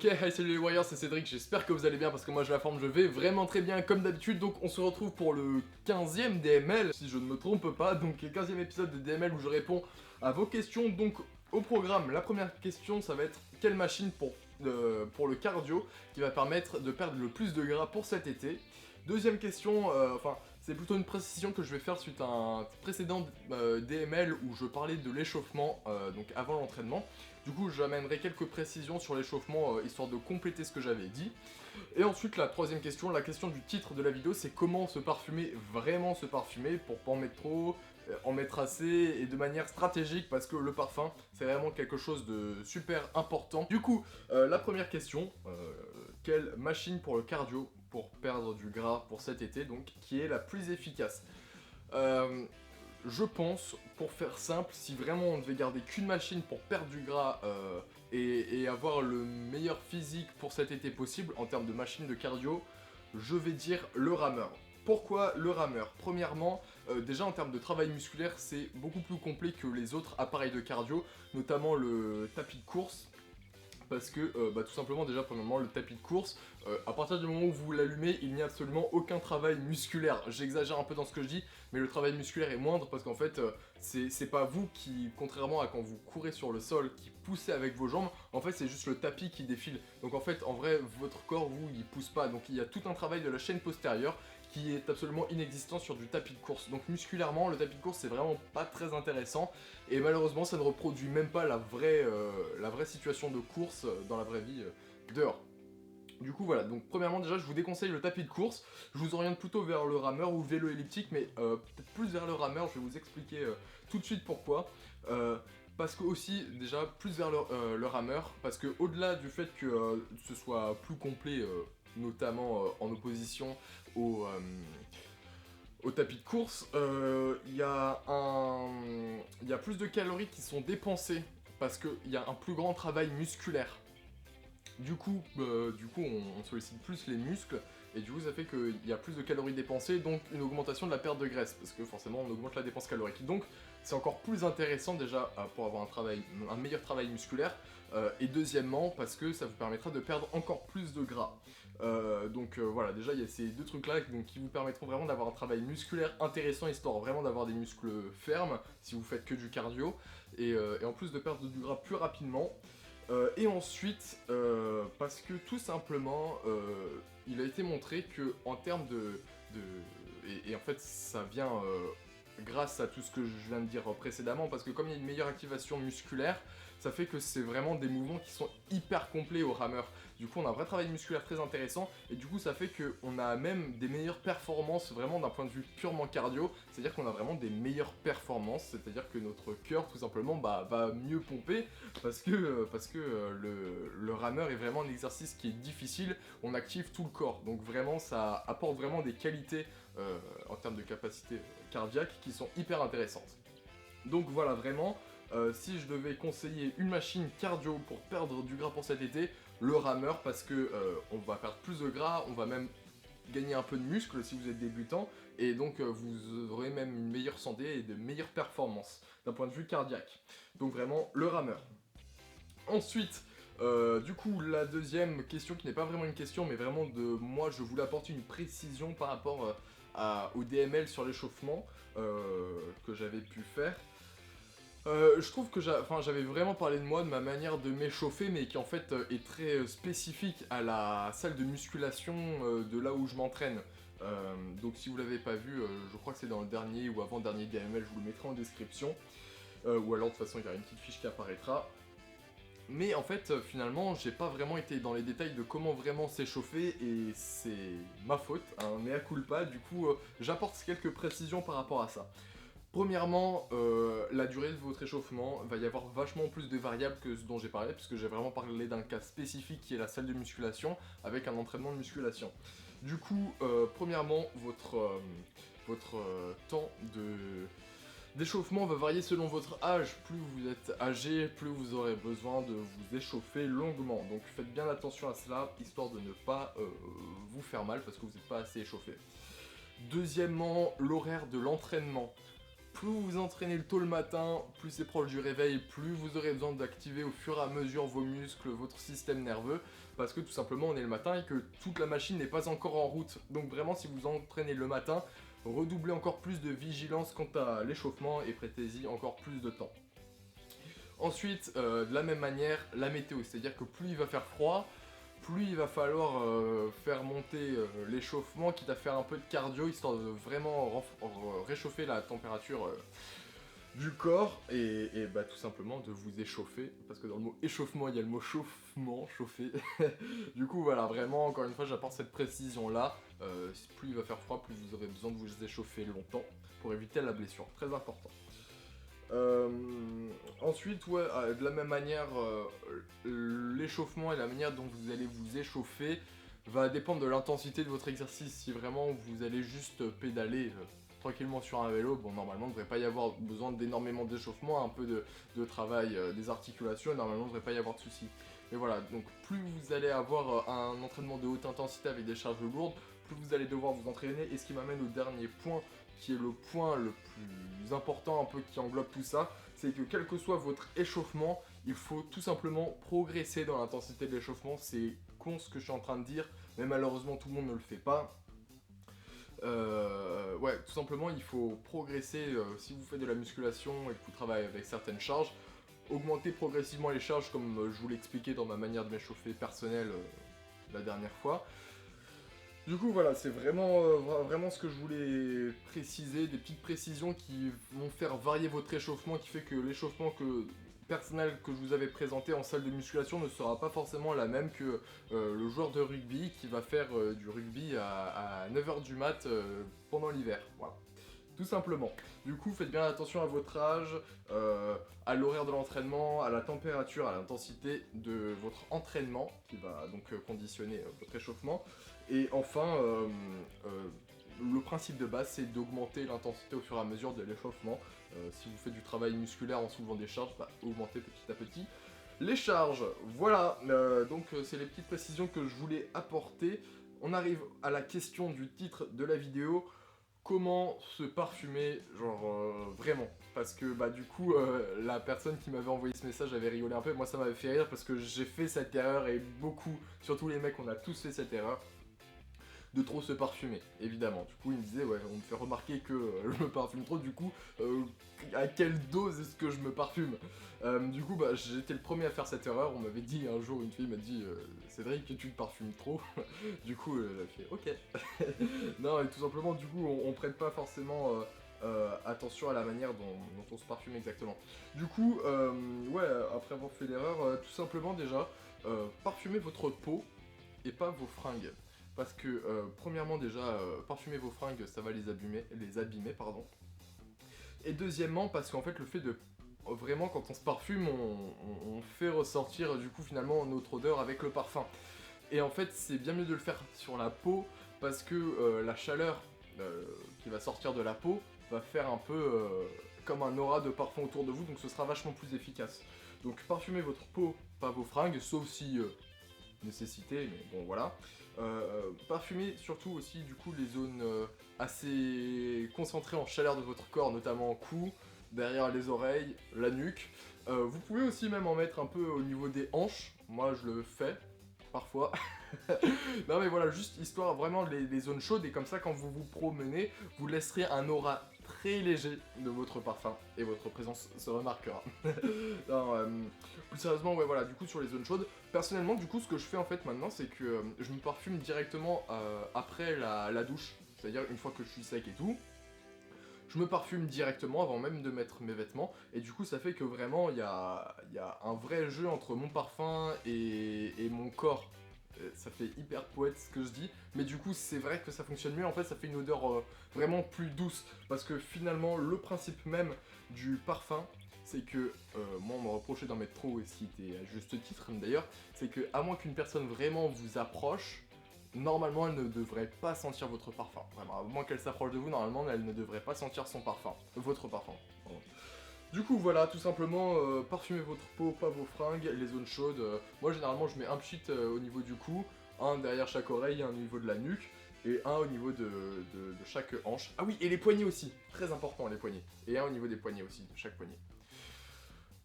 Ok, hi salut les Warriors, c'est Cédric, j'espère que vous allez bien parce que moi je la forme, je vais vraiment très bien comme d'habitude. Donc on se retrouve pour le 15e DML, si je ne me trompe pas, donc le 15e épisode de DML où je réponds à vos questions. Donc au programme, la première question ça va être quelle machine pour le cardio qui va permettre de perdre le plus de gras pour cet été. Deuxième question, c'est plutôt une précision que je vais faire suite à un précédent DML où je parlais de l'échauffement, donc avant l'entraînement. Du coup, j'amènerai quelques précisions sur l'échauffement, histoire de compléter ce que j'avais dit. Et ensuite, la troisième question, la question du titre de la vidéo, c'est comment se parfumer, vraiment se parfumer, pour pas en mettre trop, en mettre assez, et de manière stratégique, parce que le parfum, c'est vraiment quelque chose de super important. Du coup, la première question, quelle machine pour le cardio, pour perdre du gras pour cet été, donc, qui est la plus efficace je pense, pour faire simple, si vraiment on devait garder qu'une machine pour perdre du gras et avoir le meilleur physique pour cet été possible, en termes de machine de cardio, je vais dire le rameur. Pourquoi le rameur? Premièrement, déjà en termes de travail musculaire, c'est beaucoup plus complet que les autres appareils de cardio, notamment le tapis de course. Parce que, tout simplement, déjà, premièrement, le tapis de course, à partir du moment où vous l'allumez, il n'y a absolument aucun travail musculaire. J'exagère un peu dans ce que je dis, mais le travail musculaire est moindre parce qu'en fait, c'est pas vous qui, contrairement à quand vous courez sur le sol, qui poussez avec vos jambes, en fait, c'est juste le tapis qui défile. Donc en fait, en vrai, votre corps, vous, il pousse pas. Donc il y a tout un travail de la chaîne postérieure qui est absolument inexistant sur du tapis de course. Donc musculairement, le tapis de course c'est vraiment pas très intéressant et malheureusement ça ne reproduit même pas la vraie situation de course dans la vraie vie dehors. Du coup voilà, donc premièrement déjà je vous déconseille le tapis de course, je vous oriente plutôt vers le rameur ou le vélo elliptique, mais peut-être plus vers le rameur, je vais vous expliquer tout de suite pourquoi. Parce que aussi, déjà, plus vers le rameur, parce que au-delà du fait que ce soit plus complet, notamment en opposition au tapis de course, il y a plus de calories qui sont dépensées, parce qu'il y a un plus grand travail musculaire. Du coup, on sollicite plus les muscles, et du coup ça fait qu'il y a plus de calories dépensées, donc une augmentation de la perte de graisse, parce que forcément on augmente la dépense calorique. Donc c'est encore plus intéressant déjà pour avoir un meilleur travail musculaire, et deuxièmement parce que ça vous permettra de perdre encore plus de gras. Voilà, déjà il y a ces deux trucs là qui vous permettront vraiment d'avoir un travail musculaire intéressant, histoire vraiment d'avoir des muscles fermes, si vous faites que du cardio, et en plus de perdre du gras plus rapidement. Et ensuite, parce que tout simplement, il a été montré que en termes et en fait ça vient grâce à tout ce que je viens de dire précédemment, parce que comme il y a une meilleure activation musculaire, ça fait que c'est vraiment des mouvements qui sont hyper complets au rameur. Du coup on a un vrai travail musculaire très intéressant, et du coup ça fait qu'on a même des meilleures performances vraiment d'un point de vue purement cardio, c'est-à-dire qu'on a vraiment des meilleures performances, c'est-à-dire que notre cœur tout simplement va mieux pomper, parce que le rameur est vraiment un exercice qui est difficile, on active tout le corps, donc vraiment ça apporte vraiment des qualités en termes de capacité cardiaque qui sont hyper intéressantes. Donc voilà, vraiment, si je devais conseiller une machine cardio pour perdre du gras pour cet été, le rameur, parce que on va perdre plus de gras, on va même gagner un peu de muscle si vous êtes débutant, et donc vous aurez même une meilleure santé et de meilleures performances d'un point de vue cardiaque. Donc vraiment, le rameur. Ensuite, du coup, la deuxième question, qui n'est pas vraiment une question, mais vraiment moi, je voulais apporter une précision par rapport au DML sur l'échauffement que j'avais pu faire. Je trouve que j'avais vraiment parlé de moi, de ma manière de m'échauffer, mais qui en fait est très spécifique à la salle de musculation de là où je m'entraîne. Donc si vous l'avez pas vu, je crois que c'est dans le dernier ou avant-dernier DML, je vous le mettrai en description. Ou alors de toute façon il y aura une petite fiche qui apparaîtra. Mais en fait, finalement, j'ai pas vraiment été dans les détails de comment vraiment s'échauffer, et c'est ma faute, hein, mea culpa, du coup, j'apporte quelques précisions par rapport à ça. Premièrement, la durée de votre échauffement, va y avoir vachement plus de variables que ce dont j'ai parlé, puisque j'ai vraiment parlé d'un cas spécifique qui est la salle de musculation, avec un entraînement de musculation. Du coup, premièrement, votre temps d'échauffement va varier selon votre âge. Plus vous êtes âgé, plus vous aurez besoin de vous échauffer longuement. Donc faites bien attention à cela, histoire de ne pas vous faire mal parce que vous n'êtes pas assez échauffé. Deuxièmement, l'horaire de l'entraînement. plus vous vous entraînez le tôt le matin, plus c'est proche du réveil, plus vous aurez besoin d'activer au fur et à mesure vos muscles, votre système nerveux, parce que tout simplement on est le matin et que toute la machine n'est pas encore en route. Donc vraiment si vous entraînez le matin, redoublez encore plus de vigilance quant à l'échauffement et prêtez-y encore plus de temps. Ensuite, de la même manière, la météo, c'est-à-dire que plus il va faire froid, plus il va falloir faire monter l'échauffement, quitte à faire un peu de cardio, histoire de vraiment réchauffer la température du corps, et bah, tout simplement de vous échauffer, parce que dans le mot échauffement, il y a le mot chauffement, chauffer. Du coup, voilà, vraiment, encore une fois, j'apporte cette précision-là. Plus il va faire froid, plus vous aurez besoin de vous échauffer longtemps, pour éviter la blessure, très important. Ensuite, ouais, de la même manière, l'échauffement et la manière dont vous allez vous échauffer va dépendre de l'intensité de votre exercice. Si vraiment vous allez juste pédaler tranquillement sur un vélo, bon, normalement, il ne devrait pas y avoir besoin d'énormément d'échauffement, un peu de travail des articulations, normalement, il ne devrait pas y avoir de soucis. Mais voilà, donc plus vous allez avoir un entraînement de haute intensité avec des charges lourdes, plus vous allez devoir vous entraîner, et ce qui m'amène au dernier point, qui est le point le plus important un peu qui englobe tout ça, c'est que quel que soit votre échauffement, il faut tout simplement progresser dans l'intensité de l'échauffement. C'est con ce que je suis en train de dire, mais malheureusement tout le monde ne le fait pas. Ouais, tout simplement il faut progresser. Si vous faites de la musculation et que vous travaillez avec certaines charges, augmentez progressivement les charges comme je vous l'ai expliqué dans ma manière de m'échauffer personnelle la dernière fois. Du coup voilà, c'est vraiment ce que je voulais préciser, des petites précisions qui vont faire varier votre échauffement, qui fait que l'échauffement personnel que je vous avais présenté en salle de musculation ne sera pas forcément la même que le joueur de rugby qui va faire du rugby à 9h du mat pendant l'hiver. Voilà. Tout simplement. Du coup, faites bien attention à votre âge, à l'horaire de l'entraînement, à la température, à l'intensité de votre entraînement, qui va donc conditionner votre échauffement. Et enfin, le principe de base, c'est d'augmenter l'intensité au fur et à mesure de l'échauffement. Si vous faites du travail musculaire en soulevant des charges, bah, augmentez petit à petit les charges. Voilà, donc c'est les petites précisions que je voulais apporter. On arrive à la question du titre de la vidéo. Comment se parfumer, genre vraiment, parce que bah du coup la personne qui m'avait envoyé ce message avait rigolé un peu, moi ça m'avait fait rire parce que j'ai fait cette erreur et beaucoup, surtout les mecs, on a tous fait cette erreur de trop se parfumer, évidemment. Du coup il me disait ouais, on me fait remarquer que je me parfume trop, du coup à quelle dose est-ce que je me parfume? Du coup bah j'étais le premier à faire cette erreur. On m'avait dit un jour, une fille m'a dit Cédric que tu te parfumes trop. Du coup elle a fait ok. Non, et tout simplement du coup on prête pas forcément attention à la manière dont on se parfume exactement. Du coup ouais, après avoir fait l'erreur, tout simplement déjà parfumez votre peau et pas vos fringues. Parce que premièrement déjà parfumer vos fringues ça va les abîmer pardon. Et deuxièmement parce qu'en fait le fait de vraiment quand on se parfume on fait ressortir du coup finalement notre odeur avec le parfum. Et en fait c'est bien mieux de le faire sur la peau parce que la chaleur qui va sortir de la peau va faire un peu comme un aura de parfum autour de vous, donc ce sera vachement plus efficace. Donc parfumez votre peau, pas vos fringues, sauf si nécessité, mais bon voilà. Parfumez surtout aussi du coup les zones assez concentrées en chaleur de votre corps, notamment cou, derrière les oreilles, la nuque. Vous pouvez aussi même en mettre un peu au niveau des hanches, moi je le fais parfois. Non mais voilà, juste histoire vraiment les zones chaudes, et comme ça quand vous vous promenez, vous laisserez un aura très léger de votre parfum et votre présence se remarquera. Non, plus sérieusement, ouais voilà, du coup sur les zones chaudes, personnellement du coup ce que je fais en fait maintenant c'est que je me parfume directement après la douche, c'est-à-dire une fois que je suis sec et tout. Je me parfume directement avant même de mettre mes vêtements, et du coup ça fait que vraiment il y a un vrai jeu entre mon parfum et mon corps. Ça fait hyper poète ce que je dis, mais du coup c'est vrai que ça fonctionne mieux, en fait ça fait une odeur vraiment plus douce, parce que finalement le principe même du parfum, c'est que, moi on m'a reproché d'en mettre trop, et ce qui était à juste titre d'ailleurs, c'est que à moins qu'une personne vraiment vous approche, normalement elle ne devrait pas sentir votre parfum. Vraiment, à moins qu'elle s'approche de vous, normalement elle ne devrait pas sentir son parfum. Votre parfum, pardon. Du coup voilà, tout simplement, parfumez votre peau, pas vos fringues, les zones chaudes. Moi généralement je mets un pchit au niveau du cou, un derrière chaque oreille et un au niveau de la nuque. et un au niveau de chaque hanche. Ah oui, et les poignets aussi, très important les poignets. Et un au niveau des poignets aussi, de chaque poignet.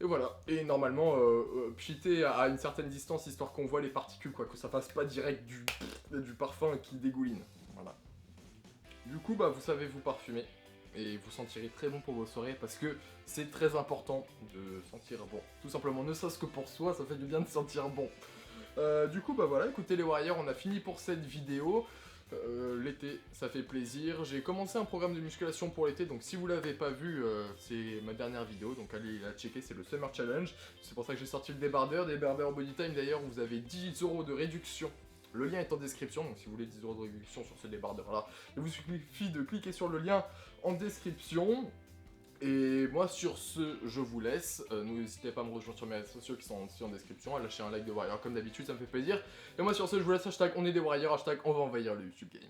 Et voilà, et normalement, pchiter à une certaine distance, histoire qu'on voit les particules, quoi, que ça fasse pas direct du parfum qui dégouline. Voilà. Du coup, bah, vous savez vous parfumer, et vous sentirez très bon pour vos soirées, parce que c'est très important de sentir bon. Tout simplement, ne serait-ce que pour soi, ça fait du bien de sentir bon. Du coup, bah voilà, écoutez les Warriors, on a fini pour cette vidéo. L'été, ça fait plaisir. J'ai commencé un programme de musculation pour l'été, donc si vous l'avez pas vu, c'est ma dernière vidéo, donc allez la checker, c'est le Summer Challenge. C'est pour ça que j'ai sorti le débardeur Body Time d'ailleurs, vous avez 10€ de réduction. Le lien est en description, donc si vous voulez 10€ de réduction sur ce débardeur là, il vous suffit de cliquer sur le lien en description. Et moi sur ce, je vous laisse. N'hésitez pas à me rejoindre sur mes réseaux sociaux qui sont aussi en description, à lâcher un like de Warrior comme d'habitude, ça me fait plaisir. Et moi sur ce, je vous laisse, hashtag on est des Warriors, hashtag on va envahir le YouTube Game.